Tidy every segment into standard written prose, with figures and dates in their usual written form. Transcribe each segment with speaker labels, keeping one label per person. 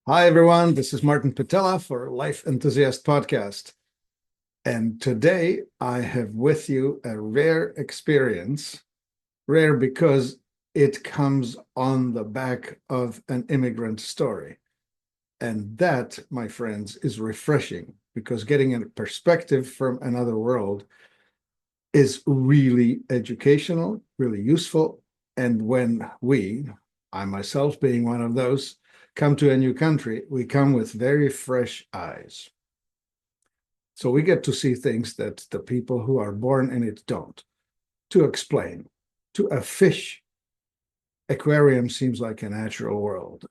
Speaker 1: Hi, everyone. This is Martin Pytela for Life Enthusiast podcast. And today I have with you a rare experience, rare because it comes on the back of an immigrant story. And that, my friends, is refreshing because getting a perspective from another world is really educational, really useful. And when I myself being one of those, come to a new country, we come with very fresh eyes. So we get to see things that the people who are born in it don't. To explain, to a fish, aquarium seems like a natural world.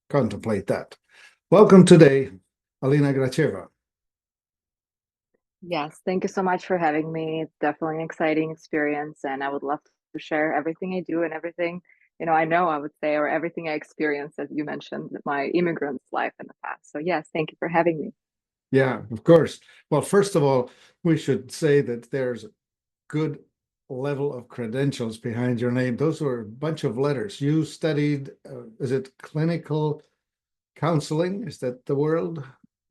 Speaker 1: Contemplate that. Welcome today, Alina Gracheva.
Speaker 2: Yes, thank you so much for having me. It's definitely an exciting experience, and I would love to share everything I do and everything, I would say, or everything I experienced, as you mentioned, my immigrant's life in the past. So, yes, thank you for having me.
Speaker 1: Yeah, of course. Well, first of all, we should say that there's a good level of credentials behind your name. Those were a bunch of letters. You studied, is it clinical counseling? Is that the word?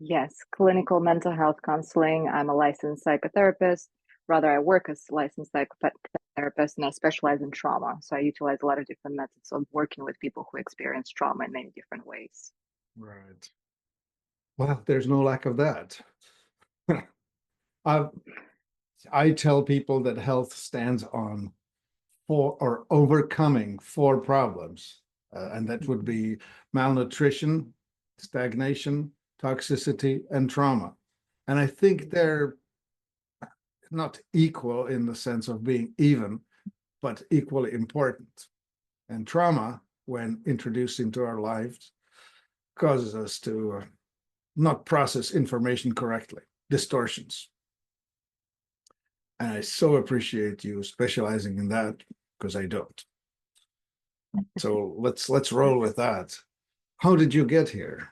Speaker 2: Yes, clinical mental health counseling. I'm a licensed psychotherapist. Rather, I work as a licensed psychotherapist and I specialize in trauma. So I utilize a lot of different methods of working with people who experience trauma in many different ways.
Speaker 1: Right. Well, there's no lack of that. I, I tell people that health stands on four or overcoming four problems, and that would
Speaker 2: Mhm.
Speaker 1: be malnutrition, stagnation, toxicity, and trauma. And I think they're not equal in the sense of being even, but equally important. And trauma, when introduced into our lives, causes us to not process information correctly, distortions. And I so appreciate you specializing in that because I don't. So let's roll with that. How did you get here?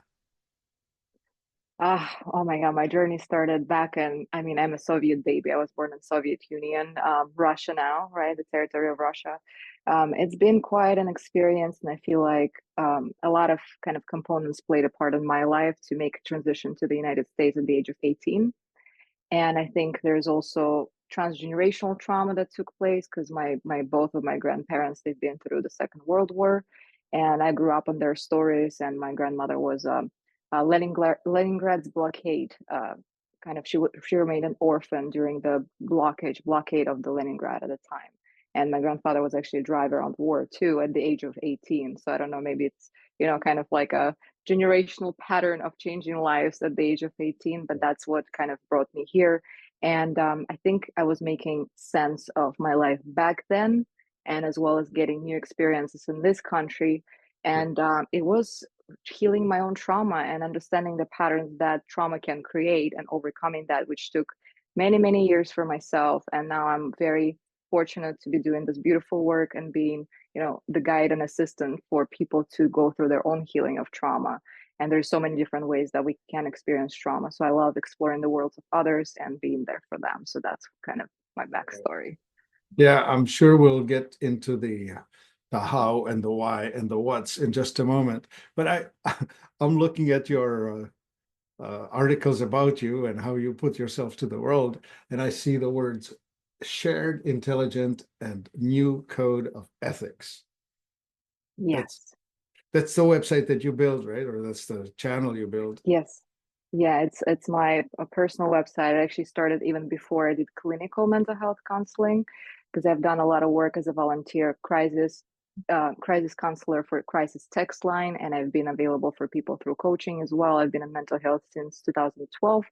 Speaker 2: Oh my God, my journey started back in, I'm a Soviet baby. I was born in Soviet Union, Russia now, right? The territory of Russia. It's been quite an experience, and I feel like a lot of kind of components played a part in my life to make a transition to the United States at the age of 18. And I think there's also transgenerational trauma that took place because my both of my grandparents, they've been through the Second World War, and I grew up on their stories. And my grandmother was Leningrad's blockade. Kind of, she remained an orphan during the blockade of the Leningrad at the time. And my grandfather was actually a driver on the war too at the age of 18. So I don't know, maybe it's kind of like a generational pattern of changing lives at the age of 18, but that's what kind of brought me here. And I think I was making sense of my life back then, and as well as getting new experiences in this country. And it was healing my own trauma and understanding the patterns that trauma can create and overcoming that, which took many, many years for myself. And now I'm very fortunate to be doing this beautiful work and being the guide and assistant for people to go through their own healing of trauma. And there's so many different ways that we can experience trauma, so I love exploring the worlds of others and being there for them. So that's kind of my backstory.
Speaker 1: Yeah, I'm sure we'll get into the how and the why and the what's in just a moment. But I'm looking at your articles about you and how you put yourself to the world, and I see the words shared, intelligent, and new code of ethics. That's
Speaker 2: Yes.
Speaker 1: that's the website that you build, right? Or that's the channel you build.
Speaker 2: Yes. Yeah, it's my a personal website. I actually started even before I did clinical mental health counseling because I've done a lot of work as a volunteer crisis counselor for crisis text line, and I've been available for people through coaching as well. I've been in mental health since 2012,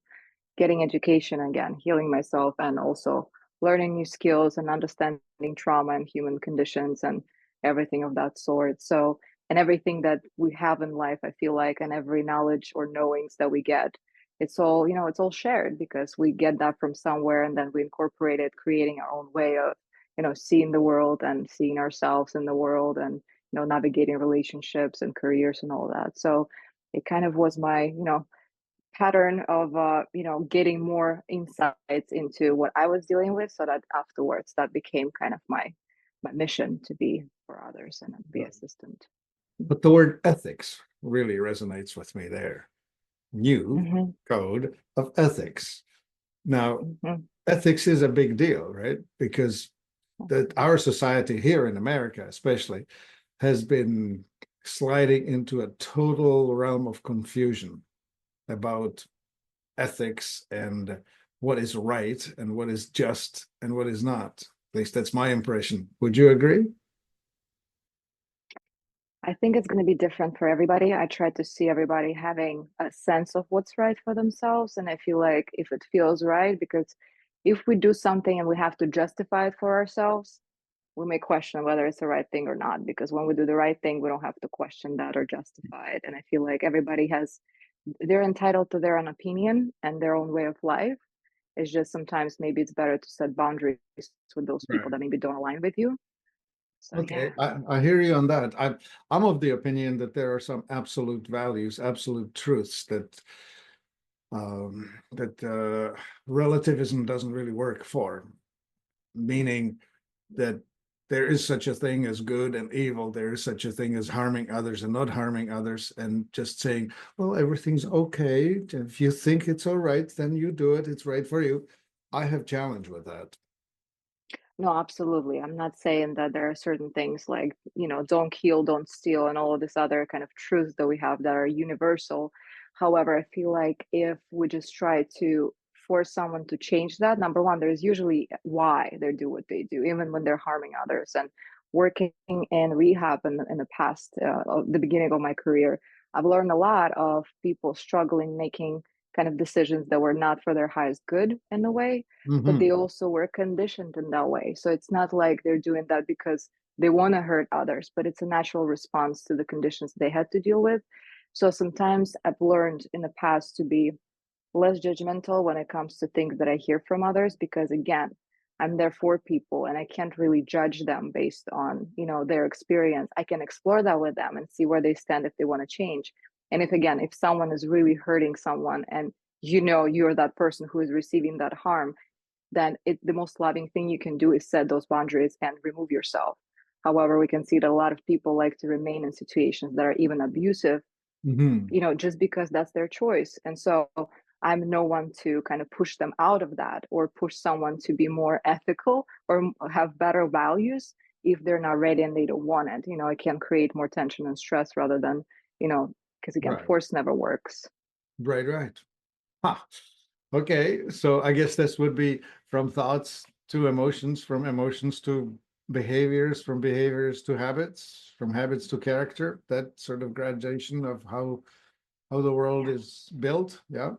Speaker 2: getting education again, healing myself, and also learning new skills and understanding trauma and human conditions and everything of that sort. So, and everything that we have in life, I feel like, and every knowledge or knowings that we get, it's all shared because we get that from somewhere and then we incorporate it, creating our own way of, seeing the world and seeing ourselves in the world and, navigating relationships and careers and all that. So it kind of was my, pattern of getting more insights into what I was dealing with, so that afterwards that became kind of my mission to be for others and be assistant.
Speaker 1: But the word ethics really resonates with me there. New
Speaker 2: Hmm.
Speaker 1: code of ethics. Now,
Speaker 2: Hmm.
Speaker 1: ethics is a big deal, right? Because that our society here in America, especially, has been sliding into a total realm of confusion about ethics and what is right and what is just and what is not. At least that's my impression. Would you agree?
Speaker 2: I think it's going to be different for everybody. I try to see everybody having a sense of what's right for themselves. And I feel like if it feels right, because if we do something and we have to justify it for ourselves, we may question whether it's the right thing or not. Because when we do the right thing, we don't have to question that or justify it. And I feel like everybody they're entitled to their own opinion and their own way of life. It's just sometimes maybe it's better to set boundaries with those people
Speaker 1: Right.
Speaker 2: that maybe don't align with you. So,
Speaker 1: Okay,
Speaker 2: yeah.
Speaker 1: I hear you on that. I'm of the opinion that there are some absolute values, absolute truths that relativism doesn't really work for, meaning that there is such a thing as good and evil, there is such a thing as harming others and not harming others, and just saying, well, everything's okay. If you think it's all right, then you do it, it's right for you. I have challenge with that.
Speaker 2: No, absolutely. I'm not saying that there are certain things like, don't kill, don't steal, and all of this other kind of truths that we have that are universal. However, I feel like if we just try to force someone to change that, number one, there's usually why they do what they do, even when they're harming others. And working in rehab in the past, the beginning of my career, I've learned a lot of people struggling making kind of decisions that were not for their highest good in a way, but
Speaker 1: Hmm.
Speaker 2: they also were conditioned in that way. So it's not like they're doing that because they want to hurt others, but it's a natural response to the conditions they had to deal with. So sometimes I've learned in the past to be less judgmental when it comes to things that I hear from others, because again, I'm there for people and I can't really judge them based on, their experience. I can explore that with them and see where they stand if they want to change. And if someone is really hurting someone and you're that person who is receiving that harm, then the most loving thing you can do is set those boundaries and remove yourself. However, we can see that a lot of people like to remain in situations that are even abusive,
Speaker 1: Hmm.
Speaker 2: just because that's their choice. And so I'm no one to kind of push them out of that or push someone to be more ethical or have better values if they're not ready and they don't want it. I can create more tension and stress rather than, because again,
Speaker 1: Right,
Speaker 2: force never works.
Speaker 1: right. Huh. Okay, so I guess this would be from thoughts to emotions, from emotions to behaviors, from behaviors to habits, from habits to character, that sort of gradation of how the world
Speaker 2: Yeah.
Speaker 1: is built. Yeah.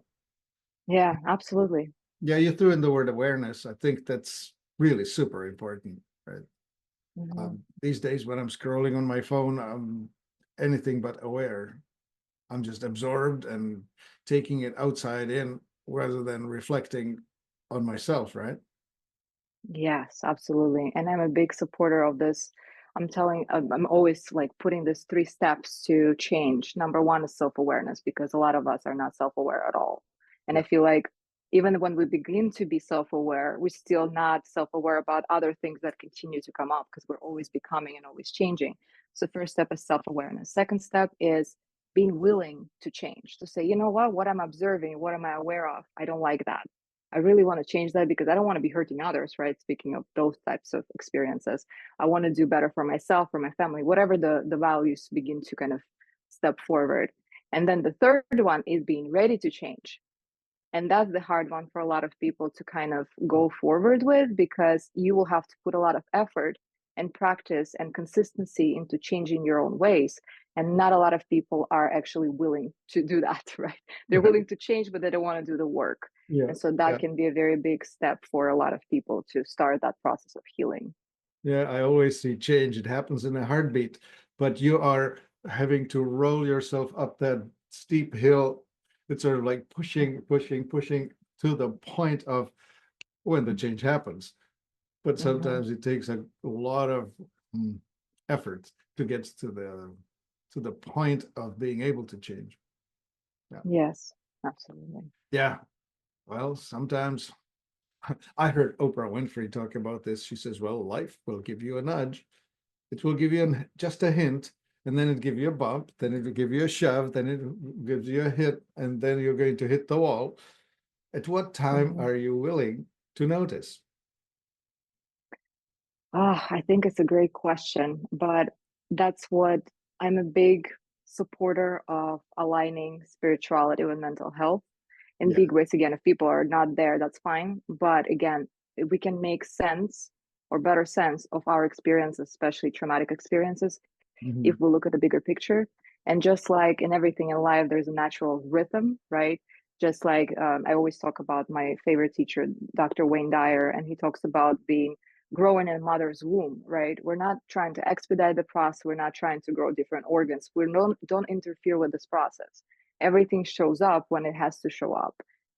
Speaker 2: Yeah, absolutely.
Speaker 1: Yeah, you threw in the word awareness. I think that's really super important, right?
Speaker 2: Hmm.
Speaker 1: These days when I'm scrolling on my phone, I'm anything but aware. I'm just absorbed and taking it outside in rather than reflecting on myself, right?
Speaker 2: Yes, absolutely. And I'm a big supporter of this. I'm always like putting this three steps to change. Number one is self-awareness, because a lot of us are not self-aware at all. And
Speaker 1: Yeah.
Speaker 2: I feel like even when we begin to be self-aware, we're still not self-aware about other things that continue to come up because we're always becoming and always changing. So first step is self-awareness. Second step is being willing to change, to say, what I'm observing, what am I aware of? I don't like that. I really want to change that because I don't want to be hurting others, right? Speaking of those types of experiences, I want to do better for myself, for my family, whatever the values begin to kind of step forward. And then the third one is being ready to change. And that's the hard one for a lot of people to kind of go forward with, because you will have to put a lot of effort and practice and consistency into changing your own ways. And not a lot of people are actually willing to do that, right? They're willing to change, but they don't want to do the work.
Speaker 1: Yeah.
Speaker 2: And so that
Speaker 1: Yeah.
Speaker 2: can be a very big step for a lot of people to start that process of healing.
Speaker 1: Yeah. I always see change. It happens in a heartbeat, but you are having to roll yourself up that steep hill. It's sort of like pushing to the point of when the change happens. But
Speaker 2: Mm-hmm.
Speaker 1: sometimes it takes a lot of mm, effort to get to the point of being able to change. Yeah.
Speaker 2: Yes, absolutely.
Speaker 1: Yeah. Well, sometimes I heard Oprah Winfrey talk about this. She says, well, life will give you a nudge. It will give you just a hint, and then it gives you a bump, then it will give you a shove, then it gives you a hit, and then you're going to hit the wall. At what time
Speaker 2: Mhm.
Speaker 1: are you willing to notice?
Speaker 2: I think it's a great question, but that's what I'm a big supporter of aligning spirituality with mental health in
Speaker 1: Yeah.
Speaker 2: big ways. Again, if people are not there, that's fine. But again, if we can make sense or better sense of our experiences, especially traumatic experiences, if
Speaker 1: Mhm.
Speaker 2: we look at the bigger picture. And just like in everything in life, there's a natural rhythm, right? Just like I always talk about my favorite teacher, Dr. Wayne Dyer, and he talks about being growing in a mother's womb, right? We're not trying to expedite the process. We're not trying to grow different organs. We don't interfere with this process. Everything shows up when it has to show up.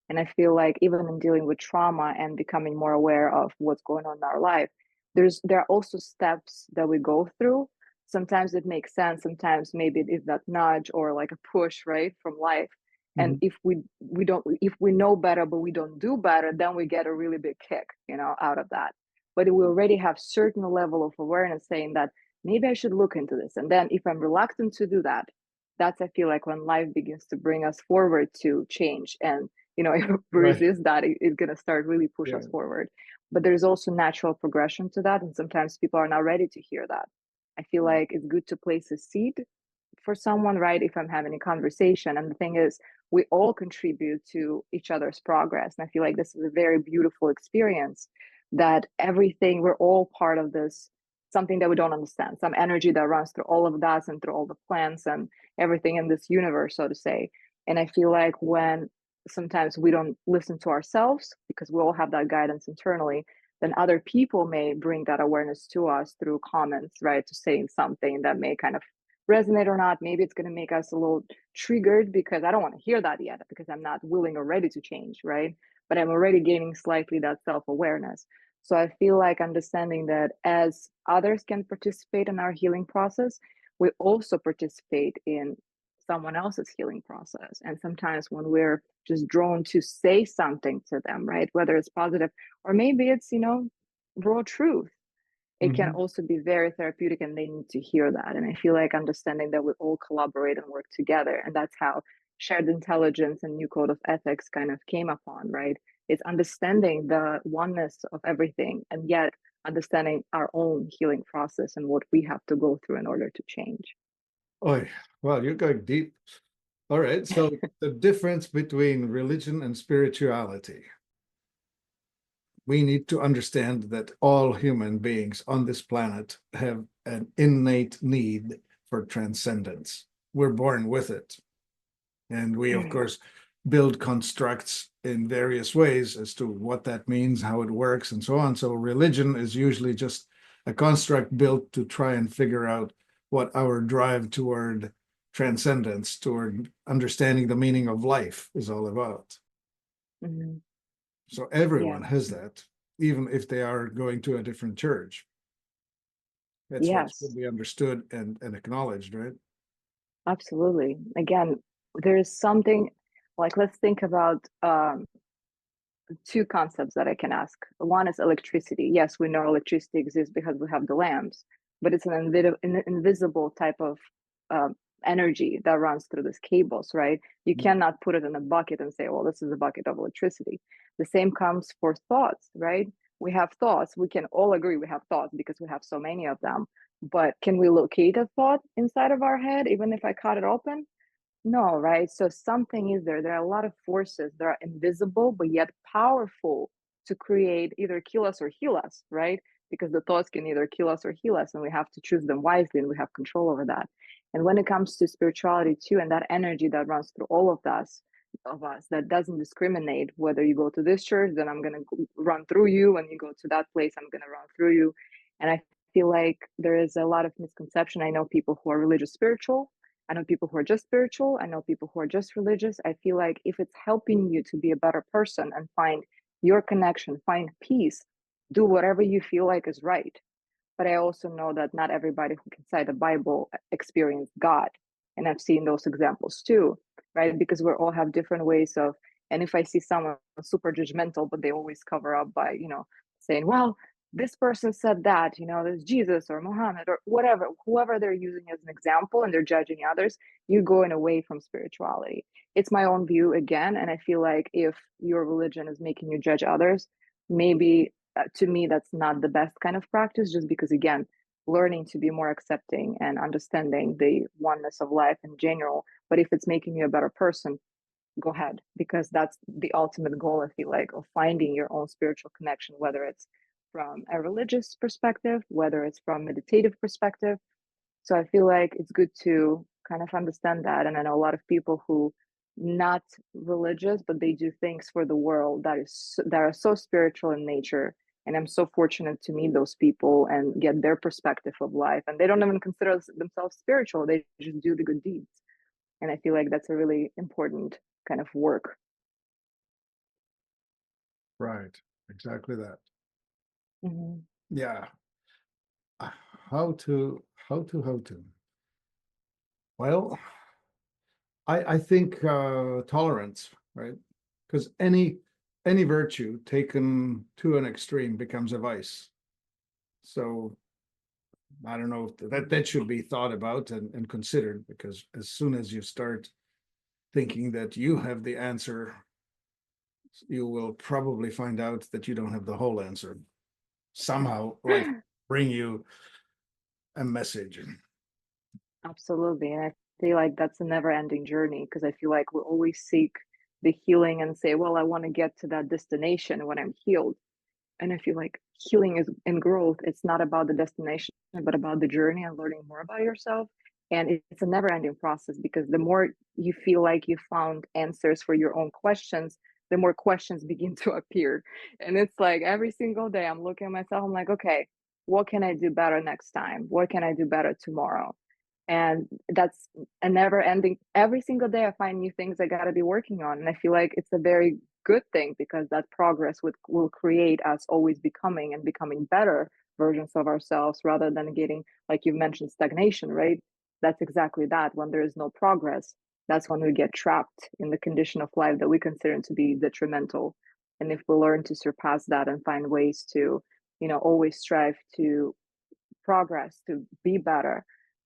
Speaker 2: And I feel like even in dealing with trauma and becoming more aware of what's going on in our life, there are also steps that we go through. Sometimes it makes sense, sometimes maybe it is that nudge or like a push, right, from life. And
Speaker 1: Mhm.
Speaker 2: if we don't, if we know better but we don't do better, then we get a really big kick, out of that. But we already have certain level of awareness saying that maybe I should look into this. And then if I'm reluctant to do that, that's, I feel like, when life begins to bring us forward to change. And if we
Speaker 1: Right.
Speaker 2: resist that, it's going to start really push us
Speaker 1: Yeah.
Speaker 2: forward. But there's also natural progression to that, and sometimes people are not ready to hear that. I feel like it's good to place a seed for someone, right? If I'm having a conversation. And the thing is, we all contribute to each other's progress. And I feel like this is a very beautiful experience, that everything, we're all part of this, something that we don't understand, some energy that runs through all of that and through all the plants and everything in this universe, so to say. And I feel like when sometimes we don't listen to ourselves because we all have that guidance internally, then other people may bring that awareness to us through comments, right? To saying something that may kind of resonate or not. Maybe it's going to make us a little triggered because I don't want to hear that yet because I'm not willing or ready to change, right? But I'm already gaining slightly that self awareness. So I feel like understanding that as others can participate in our healing process, we also participate in someone else's healing process. And sometimes when we're just drawn to say something to them, right, whether it's positive or maybe it's, raw truth, it can
Speaker 1: Mhm.
Speaker 2: also be very therapeutic and they need to hear that. And I feel like understanding that we all collaborate and work together. And that's how shared intelligence and new code of ethics kind of came upon, right? It's understanding the oneness of everything and yet understanding our own healing process and what we have to go through in order to change.
Speaker 1: Oh, well, you're going deep. All right. So the difference between religion and spirituality. We need to understand that all human beings on this planet have an innate need for transcendence. We're born with it. And we, of course, build constructs in various ways as to what that means, how it works, and so on. So religion is usually just a construct built to try and figure out what our drive toward transcendence, toward understanding the meaning of life is all about.
Speaker 2: Mhm.
Speaker 1: So
Speaker 2: Yeah.
Speaker 1: everyone has that, even if they are going to a different church. That's what should
Speaker 2: Yes,
Speaker 1: be understood and acknowledged, right?
Speaker 2: absolutely. Again, there is something like, let's think about two concepts that I can ask. One is electricity. Yes, we know electricity exists because we have the lamps, but it's an invisible type of um, energy that runs through these cables, right? You cannot put it in a bucket and say, well, this is a bucket of electricity. The same comes for thoughts, right? We have thoughts. We can all agree we have thoughts because we have so many of them. But can we locate a thought inside of our head, even if I cut it open? No, right? So something is there. There are a lot of forces that are invisible, but yet powerful to create either kill us or heal us, right? Because the thoughts can either kill us or heal us, and we have to choose them wisely and we have control over that. And when it comes to spirituality too, and that energy that runs through all of us, that doesn't discriminate whether you go to this church, then I'm gonna run through you, and you go to that place, I'm gonna run through you. And I feel like there is a lot of misconception. I know people who are religious spiritual, I know people who are just spiritual. I know people who are just religious. I feel like if it's helping you to be a better person and find your connection, find peace, do whatever you feel like is right. But I also know that not everybody who can cite the Bible experienced God. And I've seen those examples too, right? Because we all have different ways of, and if I see someone super judgmental, but they always cover up by, saying, well, this person said that, there's Jesus or Muhammad or whatever, whoever they're using as an example, and they're judging others, you're going away from spirituality. It's my own view again. And I feel like if your religion is making you judge others, maybe to me, that's not the best kind of practice, just because, again, learning to be more accepting and understanding the oneness of life in general. But if it's making you a better person, go ahead, because that's the ultimate goal, I feel like, of finding your own spiritual connection, whether it's from a religious perspective, whether it's from meditative perspective. So I feel like it's good to kind of understand that. And I know a lot of people who not religious, but they do things for the world that are so spiritual in nature. And I'm so fortunate to meet those people and get their perspective of life. And they don't even consider themselves spiritual. They just do the good deeds. And I feel like that's a really important kind of work.
Speaker 1: Right. Exactly that.
Speaker 2: Mm-hmm.
Speaker 1: Yeah. How to. Well, I think tolerance, right? Because any virtue taken to an extreme becomes a vice. So I don't know if that should be thought about and considered, because as soon as you start thinking that you have the answer, you will probably find out that you don't have the whole answer. Somehow life bring you a message.
Speaker 2: Absolutely. And I feel like that's a never ending journey, because I feel like we always seek the healing and say, well, I want to get to that destination when I'm healed. And I feel like healing is in growth. It's not about the destination, but about the journey and learning more about yourself. And it's a never ending process, because the more you feel like you found answers for your own questions, the more questions begin to appear. And it's like every single day I'm looking at myself, I'm like, okay, what can I do better next time? What can I do better tomorrow? And that's a never ending. Every single day I find new things I got to be working on. And I feel like it's a very good thing, because that progress will create us always becoming better versions of ourselves, rather than getting, like you mentioned, stagnation, right? That's exactly that. When there is no progress, that's when we get trapped in the condition of life that we consider to be detrimental. And if we learn to surpass that and find ways to, always strive to progress, to be better,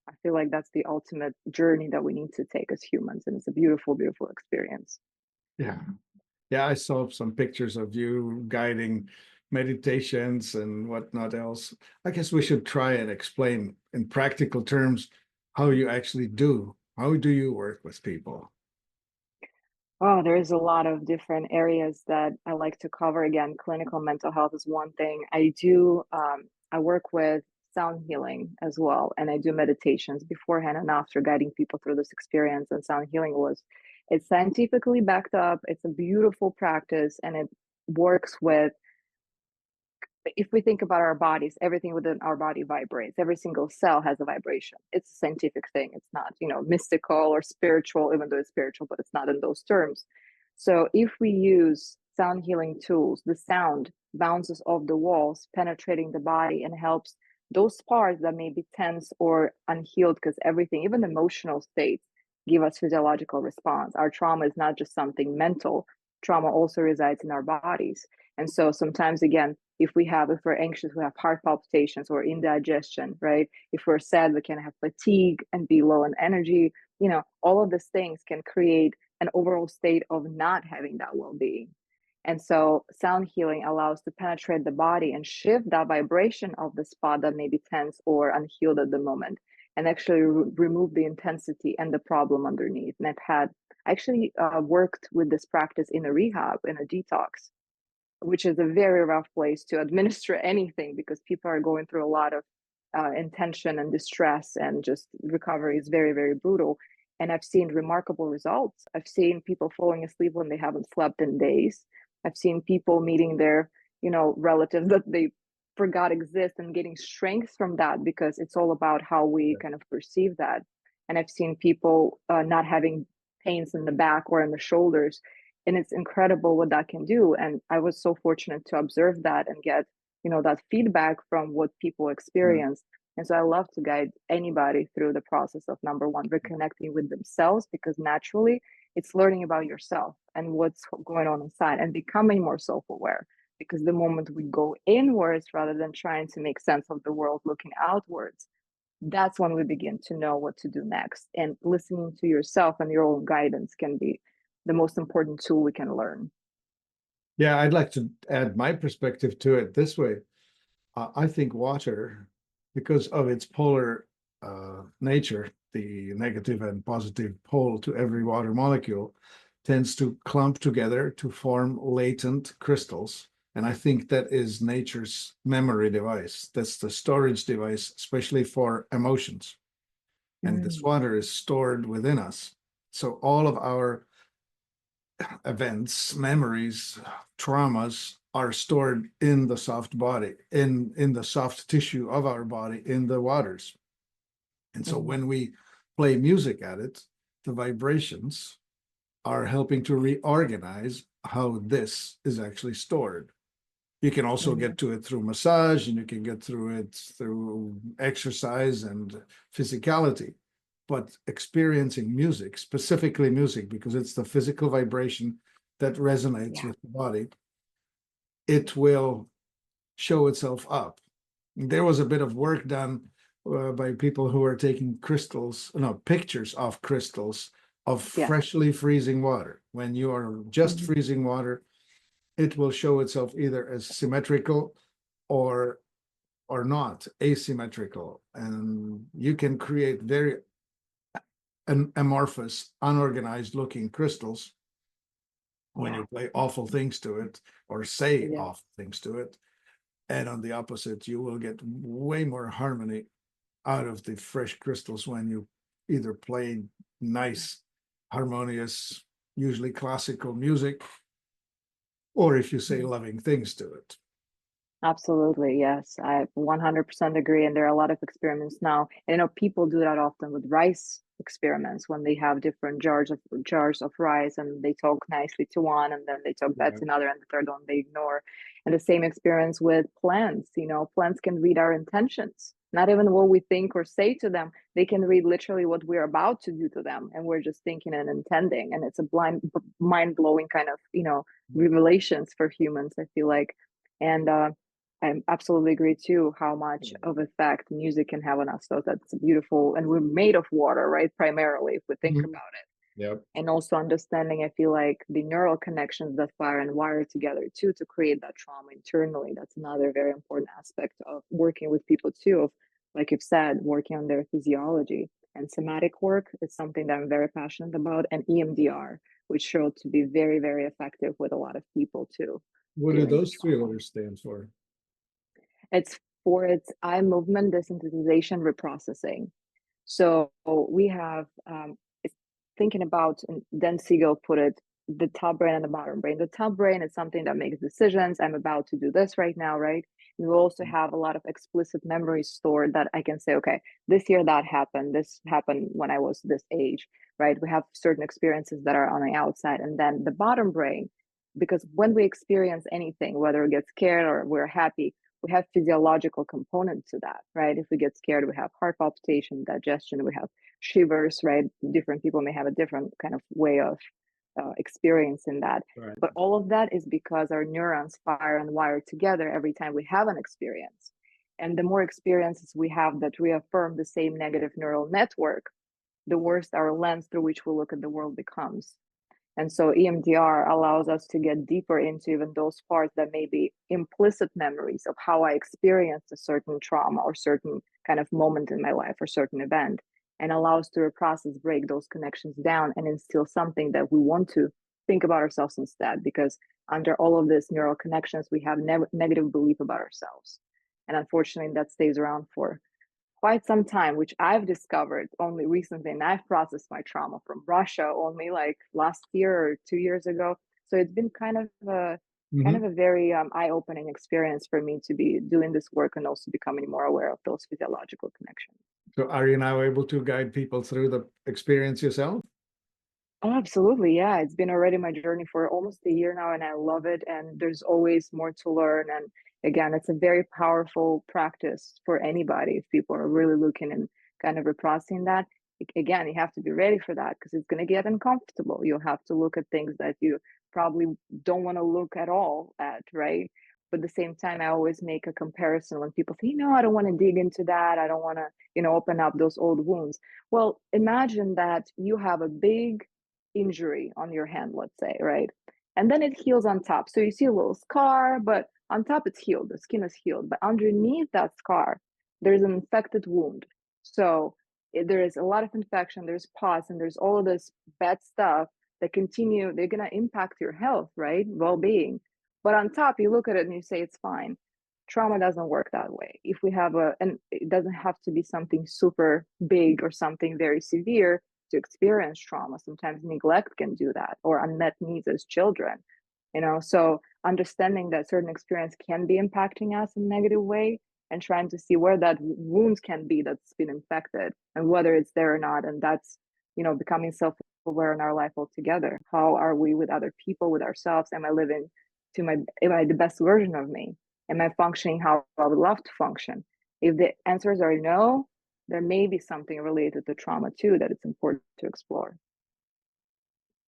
Speaker 2: I feel like that's the ultimate journey that we need to take as humans. And it's a beautiful, beautiful experience.
Speaker 1: Yeah. Yeah, I saw some pictures of you guiding meditations and whatnot else. I guess we should try and explain in practical terms how you actually do. How do you work with people?
Speaker 2: Oh, there's a lot of different areas that I like to cover. Again, clinical mental health is one thing. I work with sound healing as well, and I do meditations beforehand and after, guiding people through this experience. And sound healing it's scientifically backed up. It's a beautiful practice, and it works with, if we think about our bodies, everything within our body vibrates. Every single cell has a vibration. It's a scientific thing. It's not, mystical or spiritual, even though it's spiritual, but it's not in those terms. So if we use sound healing tools, the sound bounces off the walls, penetrating the body, and helps those parts that may be tense or unhealed, because everything, even emotional states, give us physiological response. Our trauma is not just something mental. Trauma also resides in our bodies. And so sometimes, again, if we're anxious, we have heart palpitations or indigestion, right? If we're sad, we can have fatigue and be low in energy. All of these things can create an overall state of not having that well-being. And so sound healing allows to penetrate the body and shift that vibration of the spot that may be tense or unhealed at the moment, and actually remove the intensity and the problem underneath. And I actually worked with this practice in a rehab, in a detox, which is a very rough place to administer anything, because people are going through a lot of intention and distress, and just recovery is very, very brutal. And I've seen remarkable results. I've seen people falling asleep when they haven't slept in days. I've seen people meeting their, relatives that they forgot exist, and getting strength from that, because it's all about how we kind of perceive that. And I've seen people not having pains in the back or in the shoulders, and it's incredible what that can do. And I was so fortunate to observe that and get, that feedback from what people experience. And so I love to guide anybody through the process of, number one, reconnecting with themselves, because naturally it's learning about yourself and what's going on inside, and becoming more self-aware. because the moment we go inwards rather than trying to make sense of the world looking outwards, that's when we begin to know what to do next. And listening to yourself and your own guidance can be the most important tool we can learn.
Speaker 1: Yeah, I'd like to add my perspective to it this way. I think water, because of its polar nature, the negative and positive pole to every water molecule, tends to clump together to form latent crystals. And I think that is nature's memory device. That's the storage device, especially for emotions. And this water is stored within us. So all of our events, memories, traumas are stored in the soft body, in the soft tissue of our body, in the waters. And so when we play music at it, the vibrations are helping to reorganize how this is actually stored. You can also get to it through massage, and you can get through it through exercise and physicality. But experiencing music, specifically music, because it's the physical vibration that resonates with the body, it will show itself up. There was a bit of work done by people who are taking pictures of crystals of freshly freezing water. When you are just freezing water, it will show itself either as symmetrical or not asymmetrical, and you can create very amorphous, unorganized looking crystals when you play awful things to it or say awful things to it. And on the opposite, you will get way more harmony out of the fresh crystals when you either play nice, harmonious, usually classical music, or if you say loving things to it.
Speaker 2: Absolutely, yes. I 100% agree. And there are a lot of experiments now. And I know people do that often with rice experiments when they have different jars of rice and they talk nicely to one and then they talk bad to another and the third one they ignore. And the same experience with plants. Plants can read our intentions, not even what we think or say to them. They can read literally what we're about to do to them, and we're just thinking and intending. And it's a mind-blowing kind of, revelations for humans, I feel like. And I absolutely agree too how much of effect music can have on us. So that's beautiful. And we're made of water, right? Primarily, if we think about it.
Speaker 1: Yep.
Speaker 2: And also understanding, I feel like the neural connections that fire and wire together too to create that trauma internally. That's another very important aspect of working with people too, of, like you've said, working on their physiology. And somatic work is something that I'm very passionate about, and EMDR, which showed to be very, very effective with a lot of people too.
Speaker 1: What do those three letters stand for?
Speaker 2: It's for its eye movement desensitization reprocessing. So we have thinking about, and Dan Siegel put it, the top brain and the bottom brain. The top brain is something that makes decisions. I'm about to do this right now, right? And we also have a lot of explicit memories stored that I can say, okay, this year that happened. This happened when I was this age, right? We have certain experiences that are on the outside. And then the bottom brain, because when we experience anything, whether we get scared or we're happy, we have physiological component to that, right? If we get scared, we have heart palpitation, digestion, we have shivers, right? Different people may have a different kind of way of experiencing that.
Speaker 1: Right.
Speaker 2: But all of that is because our neurons fire and wire together every time we have an experience. And the more experiences we have that reaffirm the same negative neural network, the worse our lens through which we look at the world becomes. And so EMDR allows us to get deeper into even those parts that may be implicit memories of how I experienced a certain trauma or certain kind of moment in my life or certain event, and allows to reprocess, break those connections down and instill something that we want to think about ourselves instead. Because under all of these neural connections, we have negative belief about ourselves. And unfortunately, that stays around for quite some time, which I've discovered only recently, and I've processed my trauma from Russia only like last year or 2 years ago. So it's been kind of a very eye-opening experience for me to be doing this work and also becoming more aware of those physiological connections.
Speaker 1: So are you now able to guide people through the experience yourself?
Speaker 2: Oh, absolutely. Yeah. It's been already my journey for almost a year now, and I love it. And there's always more to learn. And again, it's a very powerful practice for anybody if people are really looking and kind of reprocessing that. Again, you have to be ready for that because it's going to get uncomfortable. You'll have to look at things that you probably don't want to look at all at, right? But at the same time, I always make a comparison when people say, I don't want to dig into that. I don't want to, open up those old wounds. Well, imagine that you have a big injury on your hand, let's say, right? And then it heals on top. So you see a little scar, but on top it's healed. The skin is healed. But underneath that scar, there's an infected wound. So there is a lot of infection, there's pus, and there's all of this bad stuff that continue, they're going to impact your health, right? Well-being. But on top, you look at it and you say it's fine. Trauma doesn't work that way. If we have and it doesn't have to be something super big or something very severe to experience trauma. Sometimes neglect can do that, or unmet needs as children, So understanding that certain experience can be impacting us in a negative way, and trying to see where that wounds can be that's been infected and whether it's there or not. And that's, becoming self-aware in our life altogether. How are we with other people, with ourselves? Am I living am I the best version of me? Am I functioning how I would love to function? If the answers are no, there may be something related to trauma too that it's important to explore.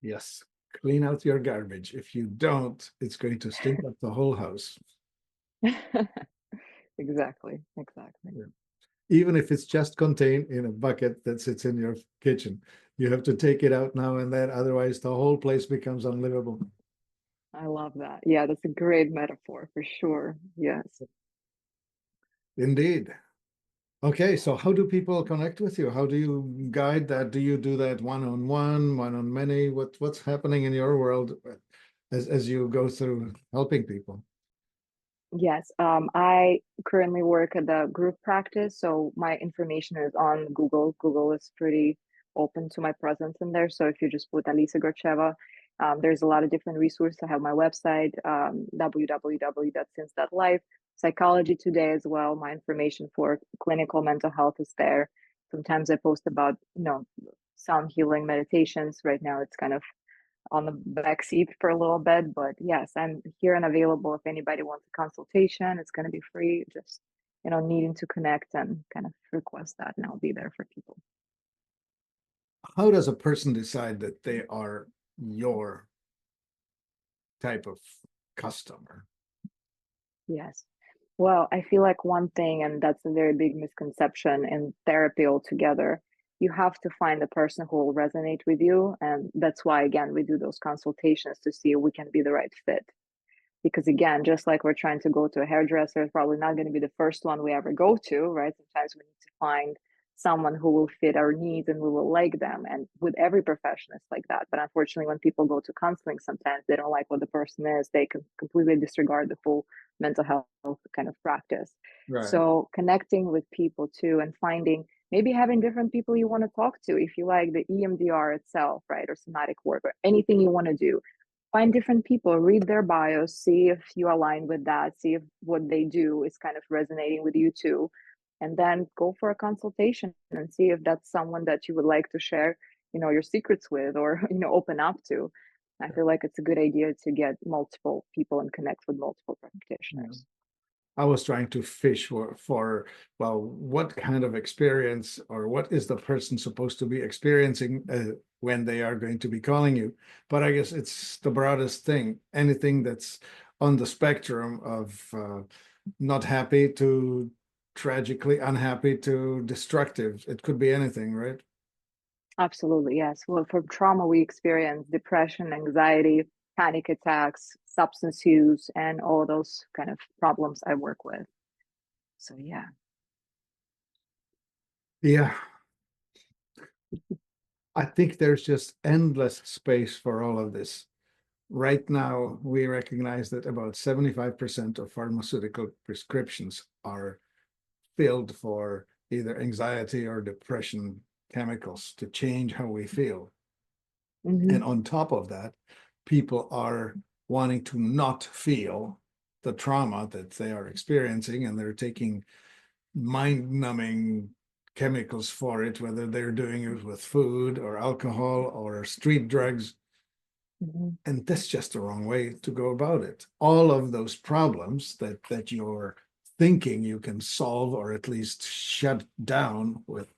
Speaker 1: Yes. Clean out your garbage. If you don't, it's going to stink up the whole house.
Speaker 2: Exactly.
Speaker 1: Yeah. Even if it's just contained in a bucket that sits in your kitchen, you have to take it out now and then. Otherwise, the whole place becomes unlivable.
Speaker 2: I love that. Yeah, that's a great metaphor for sure. Yes.
Speaker 1: Indeed. Okay, so how do people connect with you? How do you guide that? Do you do that one-on-one, one-on-many? What's happening in your world as you go through helping people?
Speaker 2: Yes, I currently work at the group practice, so my information is on Google. Google is pretty open to my presence in there. So if you just put Alisa Gracheva, there's a lot of different resources. I have my website, www.since.life, Psychology Today as well. My information for clinical mental health is there. Sometimes I post about, sound healing meditations. Right now, it's kind of on the back seat for a little bit. But yes, I'm here and available if anybody wants a consultation. It's going to be free. Just, needing to connect and kind of request that, and I'll be there for people.
Speaker 1: How does a person decide that they are your type of customer?
Speaker 2: Yes. Well, I feel like one thing, and that's a very big misconception in therapy altogether, you have to find the person who will resonate with you. And that's why, again, we do those consultations to see if we can be the right fit. Because again, just like we're trying to go to a hairdresser, it's probably not going to be the first one we ever go to, right? Sometimes we need to find someone who will fit our needs and we will like them. And with every profession, it's like that. But unfortunately, when people go to counseling, sometimes they don't like what the person is. They can completely disregard the full mental health kind of practice.
Speaker 1: Right.
Speaker 2: So connecting with people too, and finding, maybe having different people you want to talk to. If you like the EMDR itself, right, or somatic work, or anything you want to do, find different people, read their bios, see if you align with that, see if what they do is kind of resonating with you too, and then go for a consultation and see if that's someone that you would like to share, your secrets with, or open up to. I feel like it's a good idea to get multiple people and connect with multiple practitioners.
Speaker 1: I was trying to fish for, well, what kind of experience, or what is the person supposed to be experiencing when they are going to be calling you? But I guess it's the broadest thing. Anything that's on the spectrum of not happy to tragically unhappy to destructive. It could be anything, right?
Speaker 2: Absolutely, yes. Well, from trauma, we experience depression, anxiety, panic attacks, substance use, and all those kind of problems I work with. So, yeah.
Speaker 1: Yeah. I think there's just endless space for all of this. Right now, we recognize that about 75% of pharmaceutical prescriptions are filled for either anxiety or depression chemicals to change how we feel.
Speaker 2: Mm-hmm.
Speaker 1: And on top of that, people are wanting to not feel the trauma that they are experiencing, and they're taking mind-numbing chemicals for it, whether they're doing it with food or alcohol or street drugs.
Speaker 2: Mm-hmm.
Speaker 1: And that's just the wrong way to go about it. All of those problems that you're thinking you can solve, or at least shut down with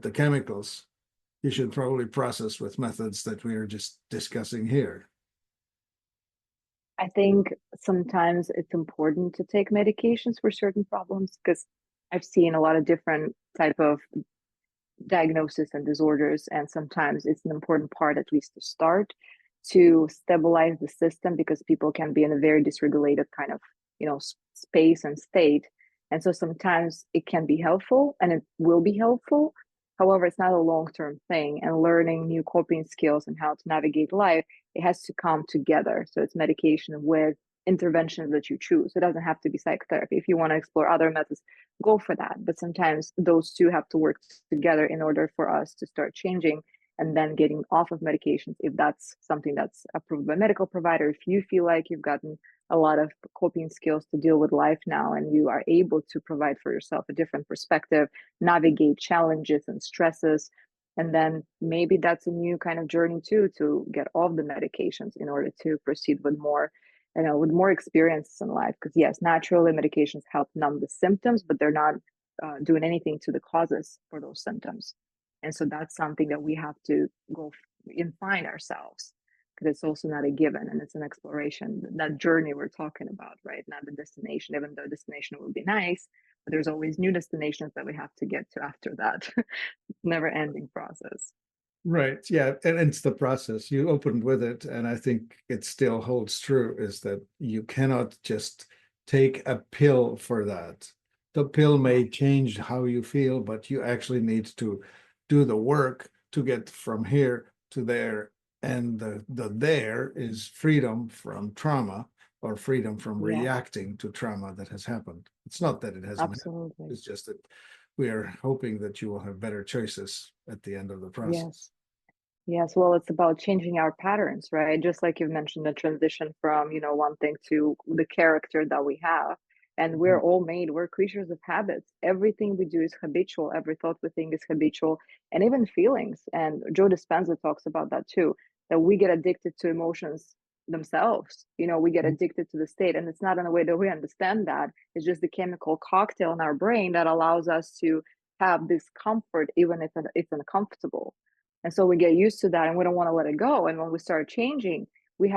Speaker 1: the chemicals, you should probably process with methods that we are just discussing here.
Speaker 2: I think sometimes it's important to take medications for certain problems because I've seen a lot of different type of diagnosis and disorders, and sometimes it's an important part at least to start to stabilize the system because people can be in a very dysregulated kind of space and state, and so sometimes it can be helpful and it will be helpful. However, it's not a long-term thing, and learning new coping skills and how to navigate life, it has to come together. So it's medication with interventions that you choose. It doesn't have to be psychotherapy. If you want to explore other methods, go for that. But sometimes those two have to work together in order for us to start changing and then getting off of medications if that's something that's approved by a medical provider. If you feel like you've gotten a lot of coping skills to deal with life now and you are able to provide for yourself a different perspective, navigate challenges and stresses, and then maybe that's a new kind of journey too, to get off the medications in order to proceed with more, with more experiences in life. Because yes, naturally medications help numb the symptoms, but they're not doing anything to the causes for those symptoms. And so that's something that we have to go and find ourselves, because it's also not a given, and it's an exploration, that journey we're talking about, right? Not the destination, even though destination would be nice, but there's always new destinations that we have to get to after that. Never ending process.
Speaker 1: Right. Yeah. And it's the process. You opened with it, and I think it still holds true, is that you cannot just take a pill for that. The pill may change how you feel, but you actually need to do the work to get from here to there. And the there is freedom from trauma, or freedom from
Speaker 2: Yeah,
Speaker 1: reacting to trauma that has happened. It's not that it hasn't happened.
Speaker 2: absolutely.
Speaker 1: It's just that we are hoping that you will have better choices at the end of the process.
Speaker 2: Yes. Yes, well, it's about changing our patterns, right? Just like you've mentioned, the transition from, one thing to the character that we have. And we're all we're creatures of habits. Everything we do is habitual. Every thought we think is habitual, and even feelings. And Joe Dispenza talks about that too, that we get addicted to emotions themselves. We get addicted to the state. And it's not in a way that we understand that. It's just the chemical cocktail in our brain that allows us to have this comfort, even if it's uncomfortable. And so we get used to that and we don't want to let it go. And when we start changing, we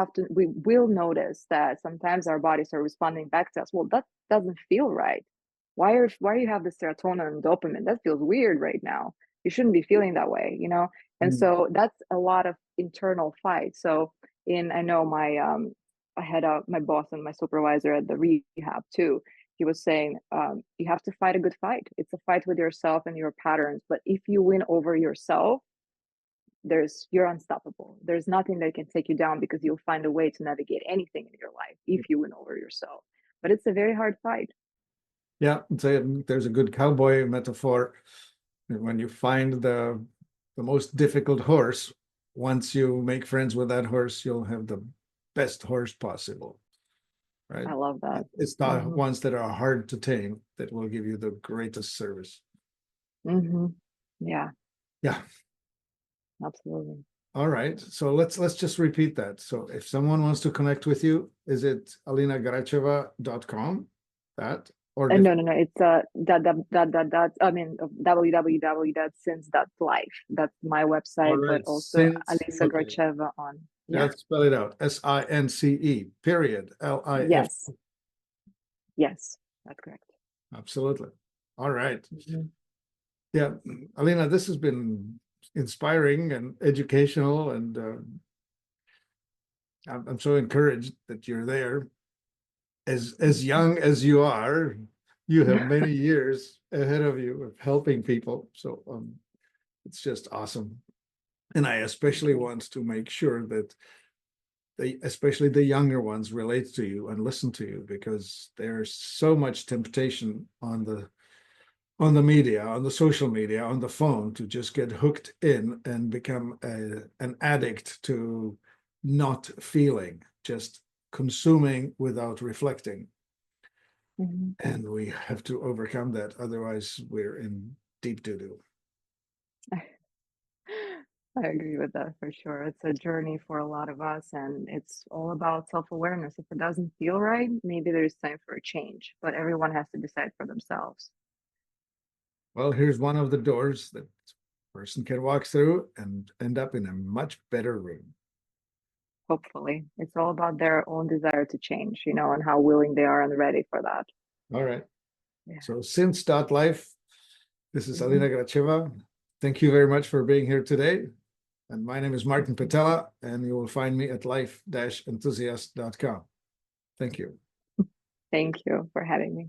Speaker 2: will notice that sometimes our bodies are responding back to us. Well, that doesn't feel right. Why you have the serotonin and dopamine? That feels weird right now. You shouldn't be feeling that way. And
Speaker 1: Mm.
Speaker 2: so that's a lot of internal fight. So I know I had my boss and my supervisor at the rehab too. He was saying, you have to fight a good fight. It's a fight with yourself and your patterns. But if you win over yourself, you're unstoppable. There's nothing that can take you down, because you'll find a way to navigate anything in your life if you win over yourself. But it's a very hard fight.
Speaker 1: Yeah, there's a good cowboy metaphor. When you find the most difficult horse, once you make friends with that horse, you'll have the best horse possible, right?
Speaker 2: I love that.
Speaker 1: It's the
Speaker 2: Hmm.
Speaker 1: ones that are hard to tame that will give you the greatest service.
Speaker 2: Hmm. Yeah,
Speaker 1: Yeah.
Speaker 2: absolutely.
Speaker 1: All right. So let's just repeat that. So if someone wants to connect with you, is it alinagracheva.com? That or
Speaker 2: And no,
Speaker 1: different?
Speaker 2: no, no. It's I mean, www.since.life. That's my
Speaker 1: All
Speaker 2: website, but
Speaker 1: right.
Speaker 2: also
Speaker 1: Since,
Speaker 2: Alisa
Speaker 1: okay.
Speaker 2: Gracheva on. Yeah.
Speaker 1: Let's spell it out. SINCE, period. LIF.
Speaker 2: Yes. Yes. That's correct.
Speaker 1: Absolutely. All right.
Speaker 2: Hmm.
Speaker 1: Yeah, Alina, this has been inspiring and educational, and I'm so encouraged that you're there. As young as you are, you have many years ahead of you of helping people. So it's just awesome. And I
Speaker 2: Thank
Speaker 1: especially
Speaker 2: you.
Speaker 1: want to make sure that especially the younger ones, relate to you and listen to you, because there's so much temptation on the media, on the social media, on the phone, to just get hooked in and become an addict to not feeling, just consuming without reflecting.
Speaker 2: Hmm.
Speaker 1: And we have to overcome that. Otherwise, we're in deep doo-doo.
Speaker 2: I agree with that for sure. It's a journey for a lot of us, and it's all about self-awareness. If it doesn't feel right, maybe there's time for a change, but everyone has to decide for themselves.
Speaker 1: Well, here's one of the doors that a person can walk through and end up in a much better room.
Speaker 2: hopefully. It's all about their own desire to change, and how willing they are and ready for that.
Speaker 1: All right.
Speaker 2: Yeah.
Speaker 1: So since.life, this is
Speaker 2: Mhm.
Speaker 1: Alisa Gracheva. Thank you very much for being here today. And my name is Martin Pytela, and you will find me at life-enthusiast.com. Thank you.
Speaker 2: Thank you for having me.